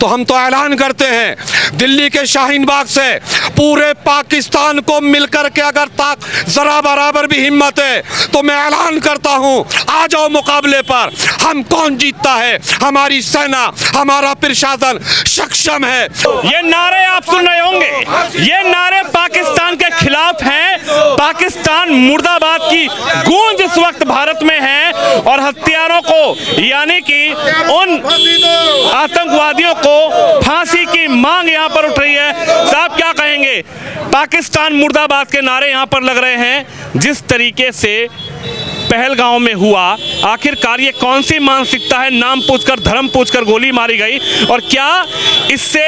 तो हम तो ऐलान करते हैं दिल्ली के शाहीन बाग से पूरे पाकिस्तान को मिलकर के अगर जरा बराबर भी हिम्मत है तो मैं ऐलान करता हूं, आ जाओ मुकाबले पर। हम कौन जीतता है, हमारी सेना, हमारा प्रशासन सक्षम है। ये नारे आप सुन रहे होंगे, ये नारे पाकिस्तान के खिलाफ हैं। पाकिस्तान मुर्दाबाद की गूंज इस वक्त भारत में है और हत्यारों को यानी कि उन आतंकवादियों को फांसी की मांग यहां पर उठ रही है। साहब क्या कहेंगे, पाकिस्तान मुर्दाबाद के नारे यहां पर लग रहे हैं। जिस तरीके से पहलगांव में हुआ, आखिरकार ये कौन सी मानसिकता है, नाम पूछकर धर्म पूछकर गोली मारी गई और क्या इससे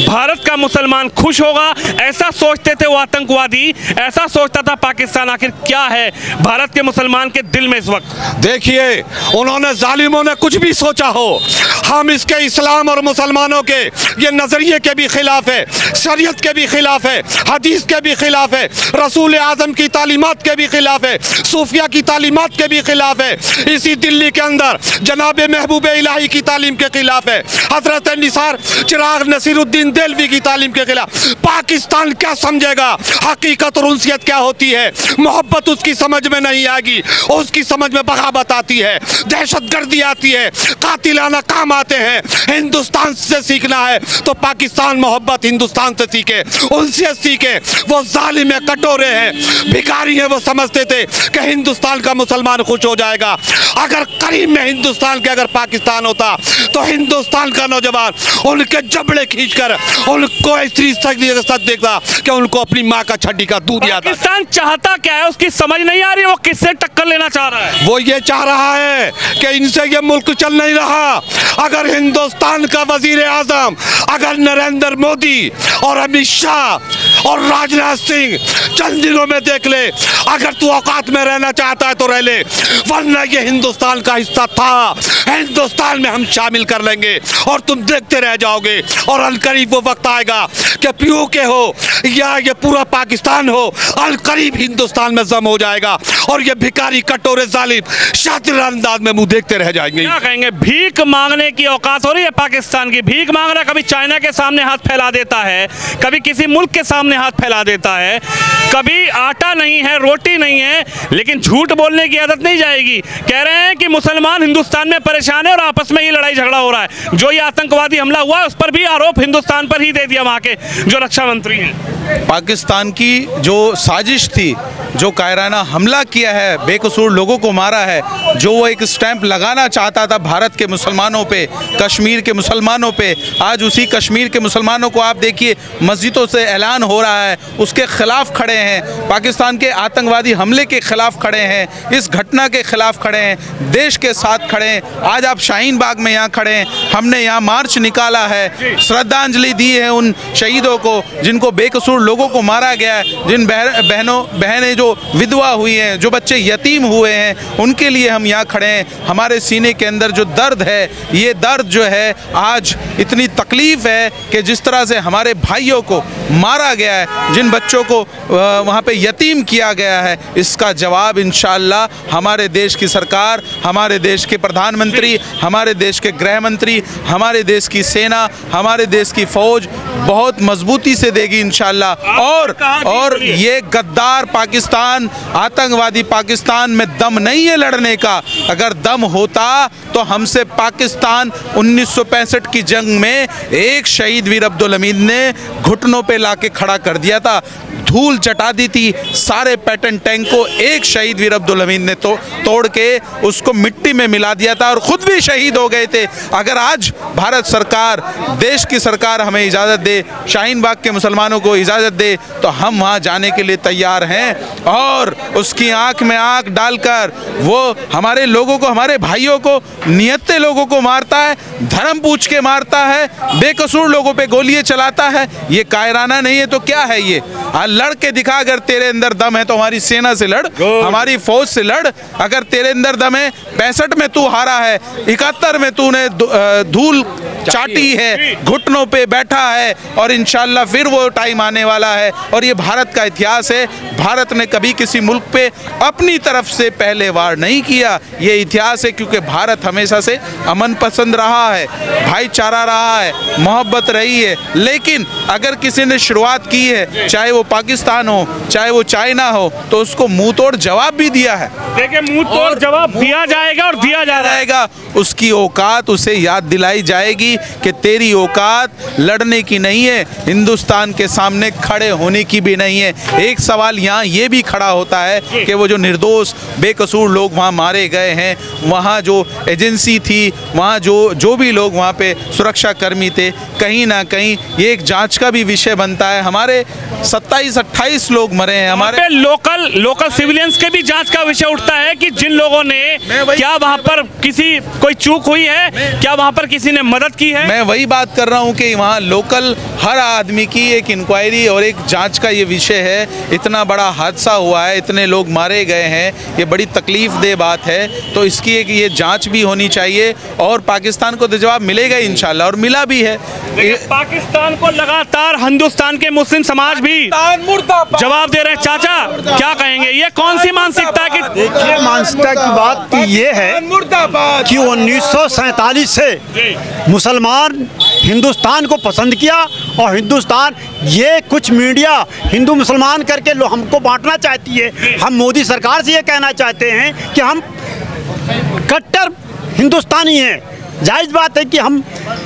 भारत का मुसलमान खुश होगा? ऐसा सोचते थे वो आतंकवादी, ऐसा सोचता था पाकिस्तान। आखिर क्या है भारत के मुसलमान के दिल में इस वक्त? देखिए, उन्होंने जालिमों ने कुछ भी सोचा हो, हम इसके इस्लाम और मुसलमानों के ये नजरिए के भी खिलाफ है, शरीयत के भी खिलाफ है, हदीस के भी खिलाफ है, रसूल आजम की तालीमात के भी खिलाफ है, सूफिया की तालीमात के भी खिलाफ है। इसी दिल्ली के अंदर जनाब महबूब इलाही की तालीम के खिलाफ है, हजरत निसार चिराग नसीरुद्दीन देलवी की तालीम के खिलाफ। पाकिस्तान क्या समझेगा हकीकत और उनसियत क्या होती है? मोहब्बत उसकी समझ में नहीं आएगी, उसकी समझ में बगावत आती है, दहशतगर्दी आती है, कातिलाना काम आते हैं। हिंदुस्तान से सीखना है तो पाकिस्तान मोहब्बत हिंदुस्तान से सीखे, उनसियत सीखे। वो जालिम कटोरे हैं, भिखारी हैं, वो समझते थे कि हिंदुस्तान का मुसलमान खुश हो जाएगा। अगर करीब में हिंदुस्तान के अगर पाकिस्तान होता तो हिंदुस्तान का नौजवान उनके जबड़े खींचकर उनको ऐसी सच देखता कि उनको अपनी माँ का छड्डी का दूध याद। पाकिस्तान चाहता क्या है, उसकी समझ नहीं आ रही, वो किससे टक्कर लेना चाह रहा है? वो ये चाह रहा है कि इनसे ये मुल्क चल नहीं रहा। अगर हिंदुस्तान का वजीर आजम अगर नरेंद्र मोदी और अमित शाह और राजनाथ सिंह चंद दिनों में देख ले, अगर तू औकात में रहना चाहता है तो रह ले, वरना ये हिंदुस्तान का हिस्सा था, हिंदुस्तान में हम शामिल कर लेंगे और तुम देखते रह जाओगे। और अलकरीब वो वक्त आएगा कि पीओके हो या ये पूरा पाकिस्तान हो, अलकरीब हिंदुस्तान में जम हो जाएगा और ये भिखारी कटोरे जालिम शातिर अंदाज में मुंह देखते रह जाएंगे। क्या कहेंगे, भीख मांगने की औकात हो रही है पाकिस्तान की? भीख मांग रहा, कभी चाइना के सामने हाथ फैला देता है, कभी किसी मुल्क के सामने हाथ फैला देता है, कभी आटा नहीं है, रोटी नहीं है, लेकिन झूठ बोलने की आदत नहीं जाएगी। कह रहे हैं कि मुसलमान हिंदुस्तान में परेशान है और आपस में ही लड़ाई झगड़ा हो रहा है। जो ये आतंकवादी हमला हुआ है उस पर भी आरोप हिंदुस्तान पर ही दे दिया वहां के जो रक्षा मंत्री हैं। पाकिस्तान की जो साजिश थी, जो कायराना हमला किया है, बेकसूर लोगों को मारा है, जो वो एक स्टैंप लगाना चाहता था भारत के मुसलमानों पे, कश्मीर के मुसलमानों पे, आज उसी कश्मीर के मुसलमानों को आप देखिए मस्जिदों से ऐलान हो रहा है, उसके खिलाफ खड़े हैं, पाकिस्तान के आतंकवादी हमले के खिलाफ खड़े हैं, इस घटना के खिलाफ खड़े हैं, देश के साथ खड़े हैं। आज आप शाहीन बाग में यहाँ खड़े हैं, हमने यहाँ मार्च निकाला है, श्रद्धांजलि दी है उन शहीदों को जिनको बेकसूर लोगों को मारा गया है, जिन बहनें जो विधवा हुई हैं, जो बच्चे यतीम हुए हैं, उनके लिए हम यहाँ खड़े हैं। हमारे सीने के अंदर जो दर्द है, ये दर्द जो है आज इतनी तकलीफ़ है कि जिस तरह से हमारे भाइयों को मारा गया है, जिन बच्चों को वहाँ पे यतीम किया गया है, इसका जवाब इंशाअल्लाह हमारे देश की सरकार, हमारे देश के प्रधानमंत्री, हमारे देश के गृह मंत्री, हमारे देश की सेना, हमारे देश की फ़ौज बहुत मजबूती से देगी इंशाअल्लाह। और ये गद्दार पाकिस्तान, आतंकवादी पाकिस्तान में दम नहीं है लड़ने का। अगर दम होता तो हमसे पाकिस्तान 1965 की जंग में एक शहीद वीर अब्दुल हमीद ने घुटनों पे लाके खड़ा कर दिया था, धूल चटा दी थी सारे पैटर्न टैंक को। एक शहीद वीर अब्दुल हमीद ने तोड़ के उसको मिट्टी में मिला दिया था और ख़ुद भी शहीद हो गए थे। अगर आज भारत सरकार, देश की सरकार हमें इजाज़त दे, शाहीन बाग के मुसलमानों को इजाज़त दे, तो हम वहाँ जाने के लिए तैयार हैं। और उसकी आँख में आँख डालकर वो हमारे लोगों को, हमारे भाइयों को, नियत्ते लोगों को मारता है, धर्म पूछ के मारता है, बेकसूर लोगों पे गोलियां चलाता है। ये कायराना नहीं है तो क्या है ये? लड़ के दिखा, अगर तेरे अंदर दम है तो हमारी सेना से लड़, हमारी फौज से लड़। अगर तेरे अंदर दम है, 65 में तू हारा है, 71 में तूने धूल चाटी है, घुटनों पे बैठा है, और इंशाल्लाह फिर वो टाइम आने वाला है। और ये भारत का इतिहास है, भारत ने कभी किसी मुल्क पे अपनी तरफ से पहले वार नहीं किया, ये इतिहास है। क्योंकि भारत हमेशा से अमन पसंद रहा है, भाईचारा रहा है, मोहब्बत रही है। लेकिन अगर किसी ने शुरुआत की है, चाहे वो पाकिस्तान हो, चाहे वो चाइना हो, तो उसको मुंह तोड़ जवाब भी दिया है। देखिए, मुंह तोड़ जवाब दिया जाएगा और दिया जा जाएगा। उसकी औकात उसे याद दिलाई जाएगी कि तेरी औकात लड़ने की नहीं है, हिंदुस्तान के सामने खड़े होने की भी नहीं है। एक सवाल यहाँ ये भी खड़ा होता है कि वो जो निर्दोष बेकसूर लोग वहाँ मारे गए हैं, वहाँ जो एजेंसी थी, वहाँ जो भी लोग वहाँ पे सुरक्षा कर्मी थे, कहीं ना कहीं ये एक जांच का भी विषय बनता है। हमारे 27-28 लोग मरे हैं, हमारे लोकल सिविलियंस के भी जांच का विषय उठता है कि जिन लोगों ने क्या वहाँ पर किसी कोई चूक हुई है, क्या वहाँ पर किसी ने मदद की है। मैं वही बात कर रहा हूँ कि वहाँ लोकल हर आदमी की एक इंक्वायरी और एक जांच का ये विषय है। इतना बड़ा हादसा हुआ है, इतने लोग मारे गए हैं, ये बड़ी तकलीफ दे बात है। तो इसकी एक ये जांच भी होनी चाहिए और पाकिस्तान को तो जवाब मिलेगा इंशाल्लाह, और मिला भी है। पाकिस्तान को लगातार हिंदुस्तान के मुस्लिम समाज भी जवाब दे रहे हैं। चाचा क्या कहेंगे, ये कौन सी मानसिकता है? देखिए, मानसिकता की बात ये है कि 1947 से मुसलमान हिंदुस्तान को पसंद किया, और हिंदुस्तान ये कुछ मीडिया हिंदू मुसलमान करके हमको बांटना चाहती है। हम मोदी सरकार से ये कहना चाहते हैं कि हम कट्टर हिंदुस्तानी हैं। जायज़ बात है कि हम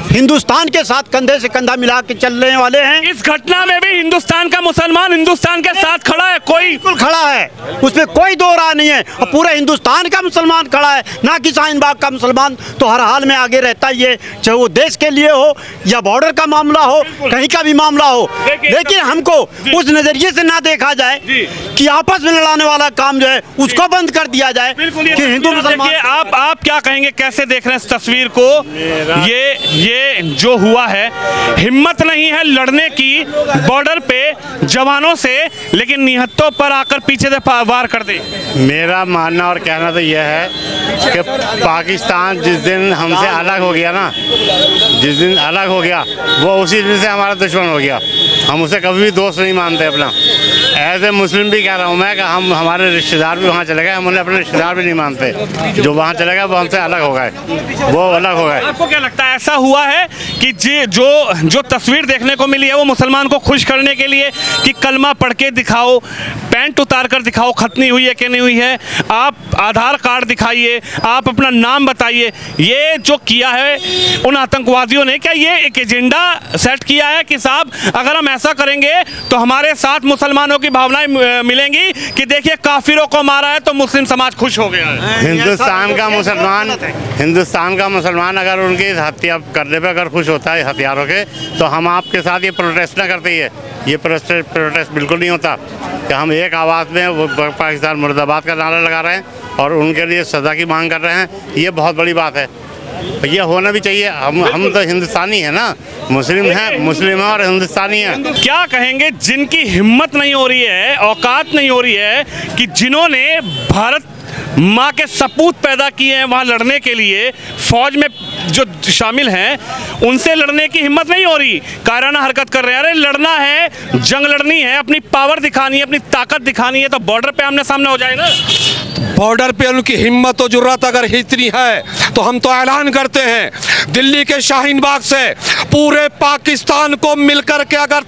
हिंदुस्तान के साथ कंधे से कंधा मिला के चलने वाले हैं। इस घटना में भी हिंदुस्तान का मुसलमान हिंदुस्तान के साथ खड़ा है, कोई बिल्कुल खड़ा है, उसमें कोई दो राय नहीं है। और पूरा हिंदुस्तान का मुसलमान खड़ा है, ना कि शाहीन बाग का मुसलमान तो हर हाल में आगे रहता ही है, चाहे वो देश के लिए हो या बॉर्डर का मामला हो, कहीं का भी मामला हो। लेकिन हमको उस नज़रिए से ना देखा जाए कि आपस में लड़ाने वाला काम जो है उसको बंद कर दिया जाए कि हिंदू मुसलमान। आप क्या कहेंगे, कैसे देख रहे हैं इस तस्वीर को? ये जो हुआ है, हिम्मत नहीं है लड़ने की बॉर्डर पे जवानों से, लेकिन निहत्तों पर आकर पीछे से वार कर दे। मेरा मानना और कहना तो यह है कि पाकिस्तान जिस दिन हमसे अलग हो गया ना, जिस दिन अलग हो गया, वो उसी दिन से हमारा दुश्मन हो गया। हम उसे कभी भी दोस्त नहीं मानते अपना। एज ए मुस्लिम भी कह रहा हूँ मैं कि हम हमारे रिश्तेदार भी वहाँ चले गए, हम उन्हें अपने रिश्तेदार भी नहीं मानते। जो वहाँ चले गए वो हमसे अलग हो गए, वो अलग हो गए। आपको क्या लगता है, ऐसा हुआ है कि जो तस्वीर देखने को मिली है वो मुसलमान को खुश करने के लिए कि कलमा पढ़ के दिखाओ, पैंट उतार कर दिखाओ खतनी हुई है कि नहीं हुई है, आप आधार कार्ड दिखाइए, आप अपना नाम बताइए, ये जो किया है उन आतंकवादियों ने, क्या ये एक एजेंडा सेट किया है कि साहब अगर हम ऐसा करेंगे तो हमारे साथ मुसलमानों की भावनाएं मिलेंगी कि देखिए काफिरों को मारा है तो मुस्लिम समाज खुश हो गया है। हिंदुस्तान का मुसलमान अगर उनकी हत्या करने पे अगर खुश होता है हथियारों के, तो हम आपके साथ ये प्रोटेस्ट ना करते ही ये प्रोटेस्ट बिल्कुल नहीं होता कि हम एक आवाज़ में वो पाकिस्तान मुर्दाबाद का नारा लगा रहे हैं और उनके लिए सज़ा की मांग कर रहे हैं। ये बहुत बड़ी बात है, ये होना भी चाहिए। हम तो हिंदुस्तानी हैं ना, मुस्लिम हैं और हिंदुस्तानी हैं। क्या कहेंगे जिनकी हिम्मत नहीं हो रही है, औकात नहीं हो रही है कि जिन्होंने भारत माँ के सपूत पैदा किए हैं वहाँ लड़ने के लिए, फौज में जो शामिल हैं उनसे लड़ने की हिम्मत नहीं हो रही, कायराना हरकत कर रहे हैं। अरे लड़ना है, जंग लड़नी है, अपनी पावर दिखानी है, अपनी ताकत दिखानी है, तो बॉर्डर पे आमने सामने हो जाए ना। बॉर्डर पे उनकी हिम्मत और जुर्रत अगर इतनी है तो हम तो ऐलान करते हैं दिल्ली के शाहीन बाग से पूरे पाकिस्तान को मिलकर के अगर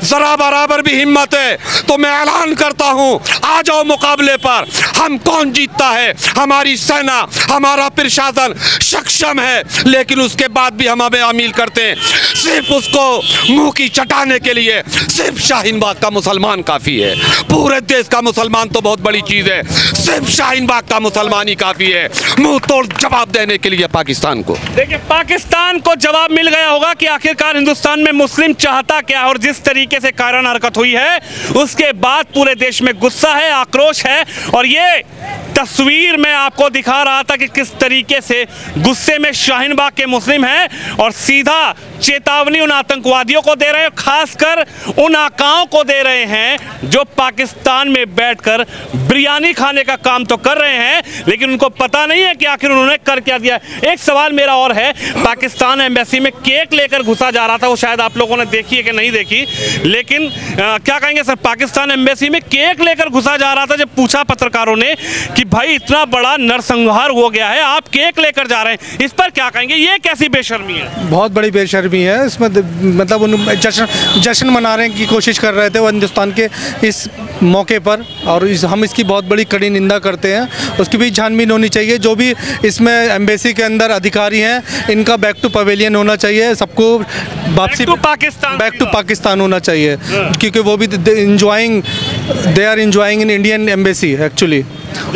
जरा बराबर भी हिम्मत है तो मैं ऐलान करता हूं, आ जाओ मुकाबले पर। हम कौन जीतता है, हमारी सेना, हमारा प्रशासन सक्षम है, लेकिन उसके बाद भी हम हमें अमील करते हैं सिर्फ उसको मुंह की चटाने के लिए। सिर्फ शाहीन बाग का मुसलमान काफ़ी है, पूरे देश का मुसलमान तो बहुत बड़ी चीज़ है, सिर्फ शाहीन बाग का मुसलमान ही काफ़ी है मुंह तोड़ जवाब देने के लिए पाकिस्तान को। देखिए, पाकिस्तान को जवाब मिल गया होगा कि आखिरकार हिंदुस्तान में मुस्लिम चाहता क्या है, और जिस तरीके से कायराना हरकत हुई है उसके बाद पूरे देश में गुस्सा है, आक्रोश है। और ये तस्वीर मैं आपको दिखा रहा था कि किस तरीके से गुस्से में शाहीन बाग के मुस्लिम हैं और सीधा चेतावनी उन आतंकवादियों को दे रहे हैं, खासकर उन आकाओं को दे रहे हैं जो पाकिस्तान में बैठकर बिरयानी खाने का काम तो कर रहे हैं, लेकिन उनको पता नहीं है कि आखिर उन्होंने कर क्या दिया। एक सवाल मेरा और है, पाकिस्तान एम्बेसी में केक लेकर घुसा जा रहा था, वो शायद आप लोगों ने देखी है कि नहीं देखी, लेकिन क्या कहेंगे सर, पाकिस्तान एम्बेसी में केक लेकर घुसा जा रहा था। जब पूछा पत्रकारों ने कि भाई इतना बड़ा नरसंहार हो गया है, आप केक लेकर जा रहे हैं, इस पर क्या कहेंगे? ये कैसी बेशर्मी है? बहुत बड़ी बेशर्मी है इसमें। मतलब उन जश्न मनाने की कोशिश कर रहे थे वो हिंदुस्तान के इस मौके पर, और हम इसकी बहुत बड़ी कड़ी निंदा करते हैं। उसकी भी छानबीन होनी चाहिए। जो भी इसमें एम्बेसी के अंदर अधिकारी हैं, इनका बैक टू पवेलियन होना चाहिए, सबको वापसी बैक टू पाकिस्तान होना चाहिए, क्योंकि वो भी they are enjoying in Indian embassy actually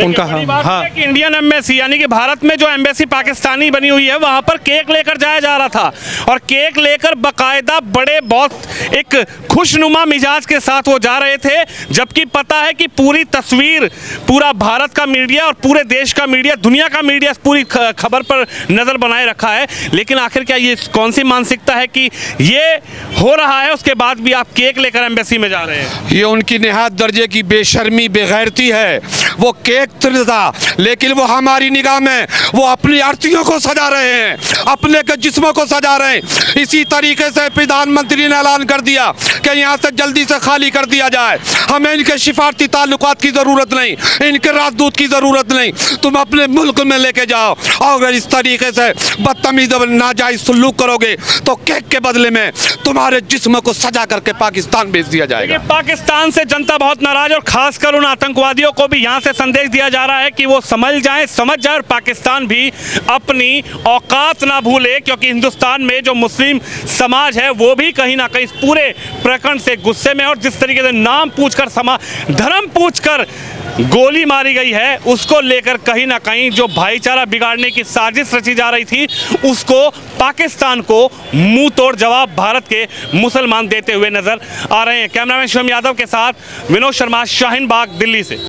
उनका। हाँ, कि इंडियन एम्बेसी यानी कि भारत में जो एम्बेसी पाकिस्तानी बनी हुई है वहां पर केक लेकर जाया जा रहा था, और केक लेकर बकायदा बड़े बहुत एक खुशनुमा मिजाज के साथ वो जा रहे थे, जबकि पता है कि पूरी तस्वीर, पूरा भारत का मीडिया और पूरे देश का मीडिया, दुनिया का मीडिया पूरी खबर पर नजर बनाए रखा है। लेकिन आखिर क्या ये कौन सी मानसिकता है कि ये हो रहा है, उसके बाद भी आप केक लेकर एम्बेसी में जा रहे हैं? ये उनकी निहायत दर्जे की बेशर्मी, बेगैरती है। वो केक था, लेकिन वो हमारी निगाह में वो अपनी आरतियों को सजा रहे हैं, अपने के जिस्मों को सजा रहे हैं। इसी तरीके से प्रधानमंत्री ने ऐलान कर दिया कि यहाँ से जल्दी से खाली कर दिया जाए। हमें इनके सिफारती ताल्लुकात की ज़रूरत नहीं, इनके राजदूत की ज़रूरत नहीं, तुम अपने मुल्क में लेके जाओ। और अगर इस तरीके से बदतमीज और नाजायज सलूक करोगे तो केक के बदले में तुम्हारे जिस्म को सजा करके पाकिस्तान भेज दिया जाएगा। पाकिस्तान से जनता बहुत नाराज, और खासकर उन आतंकवादियों को भी यहाँ से संदेश दिया जा रहा है कि वो समझ जाए, और पाकिस्तान भी अपनी औकात ना भूले, क्योंकि हिंदुस्तान में जो मुस्लिम समाज है वो भी कहीं ना कहीं इस पूरे प्रकरण से गुस्से में, और जिस तरीके से नाम पूछकर धर्म पूछकर गोली मारी गई है, उसको लेकर कहीं ना कहीं जो भाईचारा बिगाड़ने की साजिश रची जा रही थी, उसको पाकिस्तान को मुंह तोड़ जवाब भारत के मुसलमान देते हुए नजर आ रहे हैं। कैमरामैन शिवम यादव के साथ विनोद शर्मा, शाहीन बाग, दिल्ली से।